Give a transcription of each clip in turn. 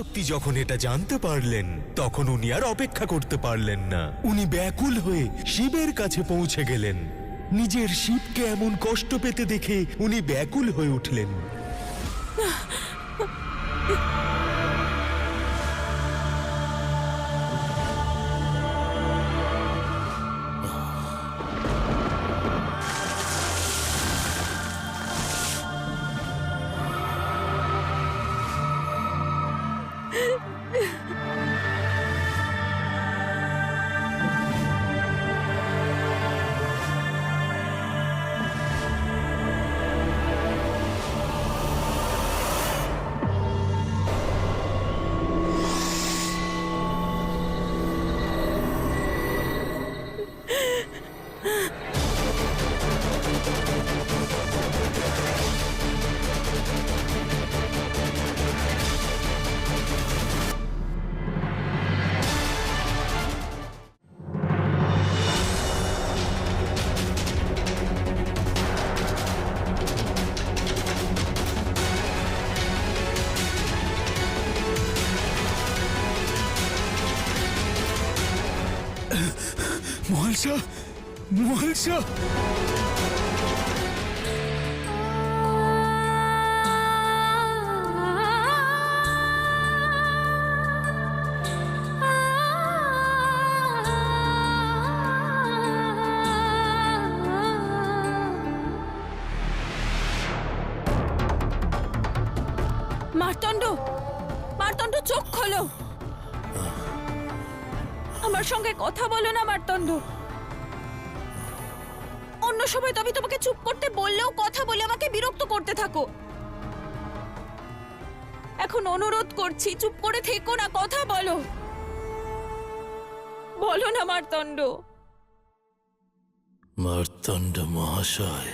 আদিশক্তি যখন এটা জানতে পারলেন তখন উনি আর অপেক্ষা করতে পারলেন না। উনি ব্যাকুল হয়ে শিবের কাছে পৌঁছে গেলেন। নিজের শিবকে এমন কষ্ট পেতে দেখে উনি ব্যাকুল হয়ে উঠলেন। মহালসা, মহালসা! মার্তণ্ড, মার্তণ্ড, চোখ খোলো। আমার সঙ্গে কথা বলো না মার্তণ্ড। অন্য সময় তো আমি তোমাকে চুপ করতে বললেও কথা বলে আমাকে বিরক্ত করতে থাকো। এখন অনুরোধ করছি, চুপ করে থেকো না, কথা বলো। বলো না মার্তণ্ড। মার্তণ্ড মহাশয়,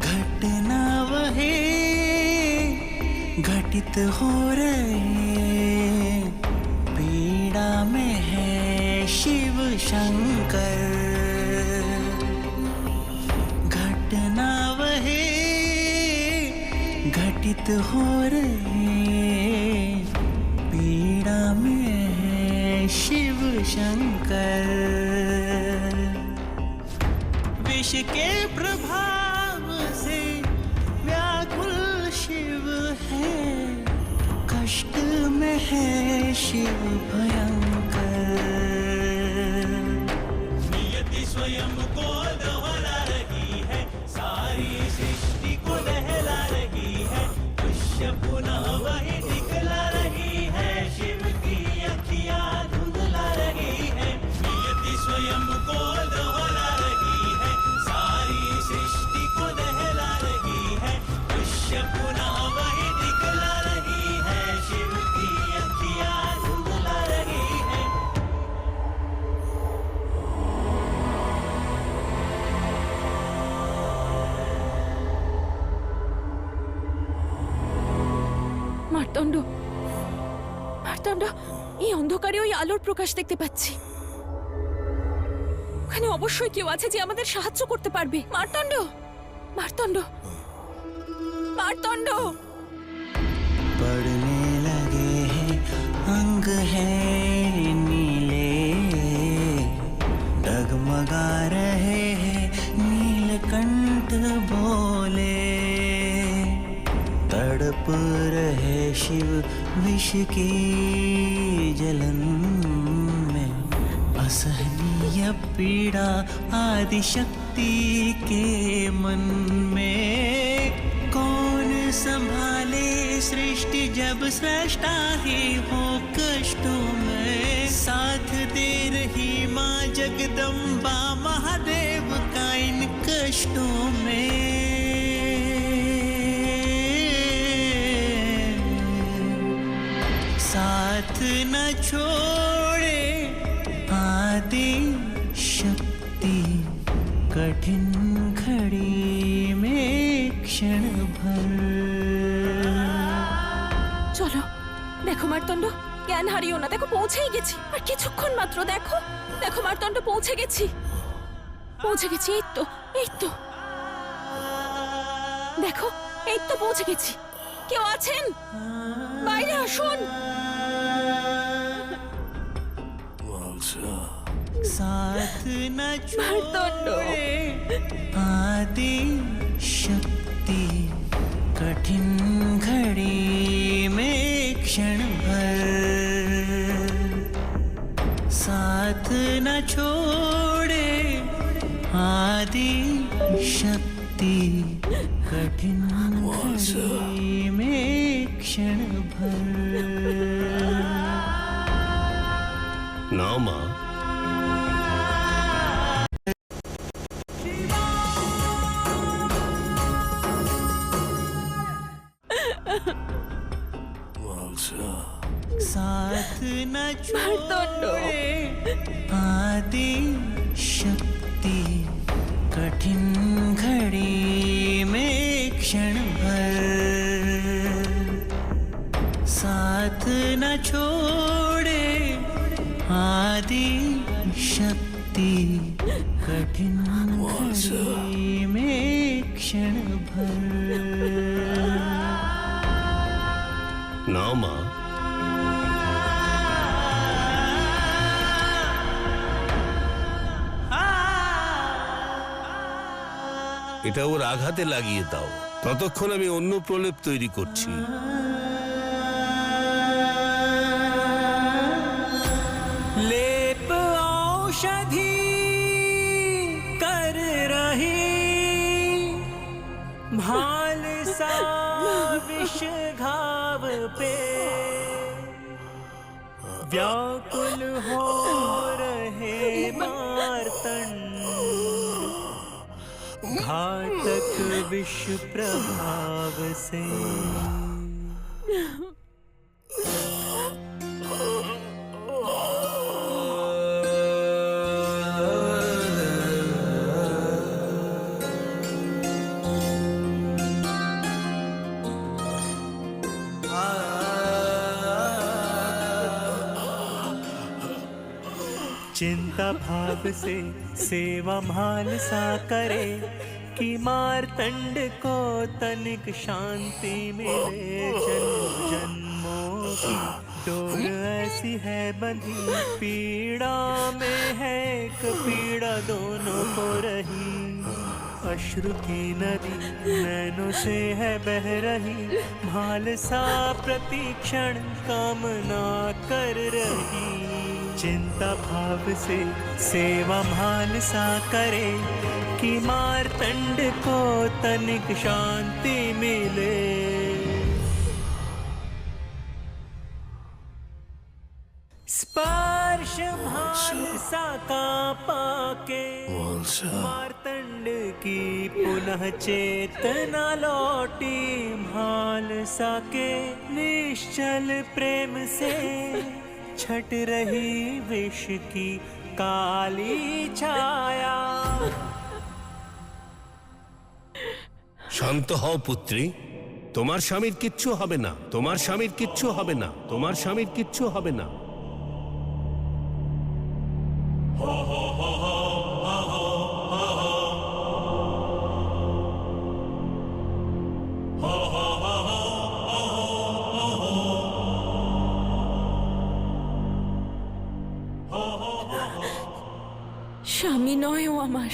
घटना वही घटित हो रहे, पीड़ा में है शिव शंकर। घटना वही घटित हो रहे, पीड़ा में है शिव शंकर। विष के प्रभाव से व्याकुल शिव है, कष्ट में है शिव भयंकर। नियति स्वयं को दोहरा रही है, सारी सृष्टि को दहला रही है। दृश्य पुनः वही दिखला रही है, शिव की अखियां धुंधला रही है। नियति स्वयं को दोहरा रही है, सारी सृष्टि को दहला रही है। दृश्य पुनः वही दिखला रही है, शिव की अखियां धुंधला रही है। মার্তণ্ড, মার্তণ্ড, এই অন্ধকারে ওই আলোর প্রকাশ দেখতে পাচ্ছি। ওখানে অবশ্যই কেউ আছে যে আমাদের সাহায্য করতে পারবে। মার্তণ্ড, মার্তণ্ড, मार्तंड पड़ने लगे हैं अंग हैं नीले, डगमगा रहे हैं नीलकंठ बोले, तड़प रहे शिव विष की जलन में, असहनीय पीड़ा आदि शक्ति के मन में, कौन संभाले सृष्टि जब सृष्टा ही हो कष्टों में। साथ दे रही माँ जगदम्बा महादेव का इन कष्टों में। साथ न छोड़े आदि शक्ति, कठिन घड़ी में क्षण भर। চলো দেখো মার্তণ্ড, জ্ঞান হারিও না। দেখো পৌঁছেই গেছি, আর কিছুক্ষণ মাত্র। দেখো দেখো মার্তণ্ড, পৌঁছে গেছি, পৌঁছে গেছি। এই তো, এই তো, দেখো এই তো পৌঁছে গেছি। কেউ আছেন? বাইরে আসুন। साथ न মার্তণ্ড, छोड़े आदि शक्ति, कठिन घड़ी में क्षण भर। साथ न छोड़े आदि शक्ति, कठिन घड़ी में क्षण भर। নাও মা। साथ न মার্তণ্ড, छोड़े आदि शक्ति, कठिन घड़ी में क्षण भर। साथ न छोड़े आदि शक्ति, कठिन घड़ी में क्षण भर। নাও মা। এটা ওর আঘাতে লাগিয়ে দাও, ততক্ষণ আমি অন্য প্রলেপ তৈরি করছি। लेप औषधि कर रही, भाल सा विष घाव पे व्याकुल हो रहे मार्तंड, घातक विष प्रभाव से। चिंता भाव से सेवा भाल सा करे, कि मार्तंड को तनिक शांति मिले। जन्म जन्मों की डोर ऐसी है बंधी, पीड़ा में है एक पीड़ा दोनों को रही। अश्रु की नदी नैनों से है बह रही, भाल सा प्रतिक्षण कामना कर रही। चिंता भाव से सेवा भाल सा करे, कि मार्तंड को तनिक शांति मिले। स्पर्श भाल सा का पाके मार्तंड की पुनः चेतना लौटी। भाल सा के निश्चल प्रेम से छट रही विष की काली छाया। শান্ত হও পুত্রী, তোমার স্বামীর কিচ্ছু হবে না, তোমার স্বামীর কিচ্ছু হবে না, তোমার স্বামীর কিচ্ছু হবে না। স্বামী নয় ও আমার,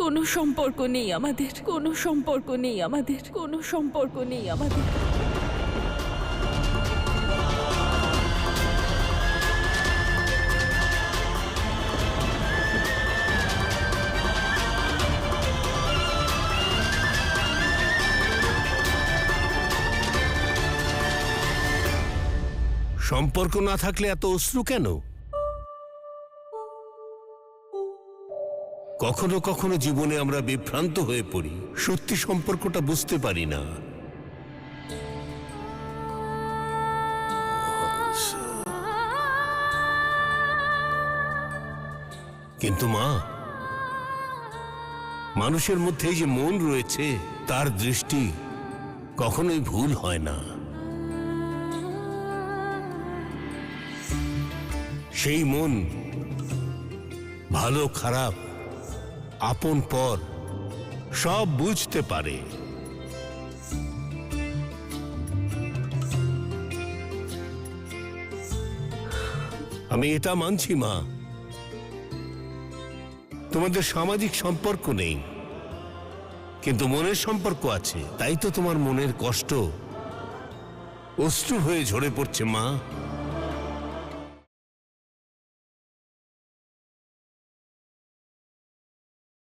কোনো সম্পর্ক নেই আমাদের, কোনো সম্পর্ক নেই আমাদের, কোনো সম্পর্ক নেই আমাদের। সম্পর্ক না থাকলে এত অশ্রু কেন? কখনো কখনো জীবনে আমরা বিভ্রান্ত হয়ে পড়ি, সত্যি সম্পর্কটা বুঝতে পারি না। কিন্তু মা, মানুষের মধ্যে এই যে মন রয়েছে, তার দৃষ্টি কখনোই ভুল হয় না। সেই মন ভালো খারাপ, আপন পর সব বুঝতে পারে। আমি এটা মানছি মা, তোমাদের সামাজিক সম্পর্ক নেই, কিন্তু মনের সম্পর্ক আছে। তাই তো তোমার মনের কষ্ট অশ্রু হয়ে ঝরে পড়ছে মা।